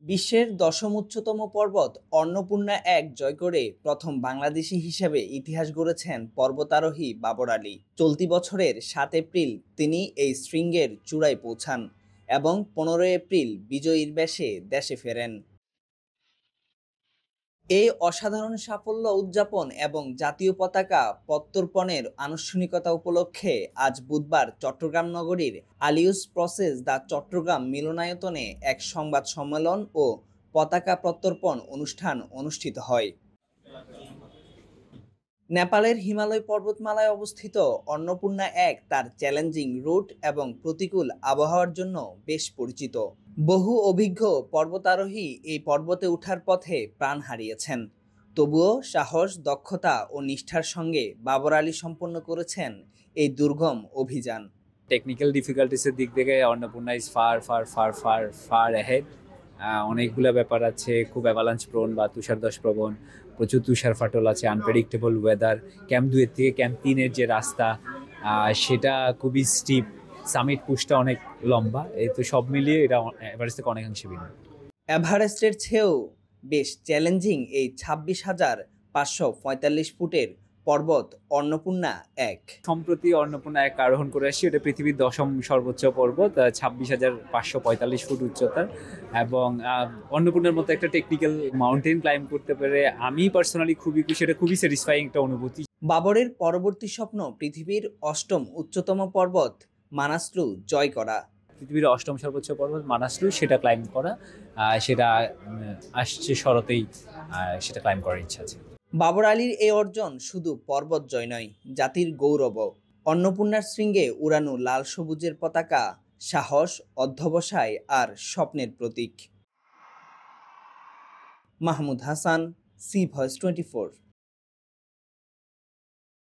বিশ্বের ১০ম উচ্চতম পর্বত অন্নপূর্ণা এক জয় করে প্রথম বাংলাদেশি হিসেবে ইতিহাস গড়েছেন পর্বতারোহী বাবর আলী। চলতি বছরের ৭ এপ্রিল তিনি এই শৃঙ্গের চূড়ায় পৌঁছান এবং ১৫ এপ্রিল বিজয়ীর বেশে দেশে ফেরেন। এই অসাধারণ সাফল্য উদযাপন এবং জাতীয় পতাকা প্রত্যর্পণের আনুষ্ঠানিকতা উপলক্ষে আজ বুধবার চট্টগ্রাম নগরীর আলিউস প্রসেস দ্য চট্টগ্রাম মিলনায়তনে এক সংবাদ সম্মেলন ও পতাকা প্রত্যর্পণ অনুষ্ঠান অনুষ্ঠিত হয়। নেপালের হিমালয় পর্বতমালায় অবস্থিত অন্নপূর্ণা এক তার চ্যালেঞ্জিং রুট এবং প্রতিকূল আবহাওয়ার জন্য বেশ পরিচিত। বহু অভিজ্ঞ পর্বতারোহী এই পর্বতে ওঠার পথে প্রাণ হারিয়েছেন, তবুও সাহস, দক্ষতা ও নিষ্ঠার সঙ্গে বাবর আলী সম্পন্ন করেছেন এই দুর্গম অভিযান। টেকনিক্যাল ডিফিকাল্টিসের দিক থেকে Annapurna is far far far far far ahead. অনেকগুলো ব্যাপার আছে, খুব অ্যাভালাঞ্চ প্রোন বা তুষারধস প্রবণ, প্রচুর তুষার ফাটল আছে, আনপ্রেডিক্টেবল ওয়েদার। ক্যাম্প 2 এর থেকে ক্যাম্প 3 এর যে রাস্তা সেটা খুবই স্টিপ, সামিট পুশটা অনেক লম্বা। এই তো সব মিলিয়ে এটা এভারেস্ট থেকে অনেকাংশে ভিন্ন। এভারেস্টের চেয়েও বেশ চ্যালেঞ্জিং এই ২৬,৫৪৫ ফুটের পর্বত অন্নপূর্ণা এক। সম্প্রতি অন্নপূর্ণা এক আরোহণ করে আসছি। এটা পৃথিবীর ১০ম সর্বোচ্চ পর্বত, ২৬,৫৪৫ ফুট উচ্চতার। এবং অন্নপূর্ণার মতো একটা টেকনিক্যাল মাউন্টেন ক্লাইম্ব করতে পেরে আমি পার্সোনালি খুবই খুশি। এটা খুবই স্যাটিসফাইং একটা অনুভূতি। বাবরের পরবর্তী স্বপ্ন পৃথিবীর ৮ম উচ্চতম পর্বত মানাসলু জয় করা। পৃথিবীর ৮ম সর্বোচ্চ পর্বত মানাসলু, সেটা ক্লাইম্ব করা, সেটা আসছে শরতেই, সেটা ক্লাইম্ব করার ইচ্ছা আছে। বাবর আলীর এই অর্জন শুধু পর্বত জয় নয়, জাতির গৌরব। অন্নপূর্ণার শৃঙ্গে উড়ানো লাল সবুজের পতাকা সাহস, অধ্যবসায় আর স্বপ্নের প্রতীক। Mahmud Hasan, C voice 24।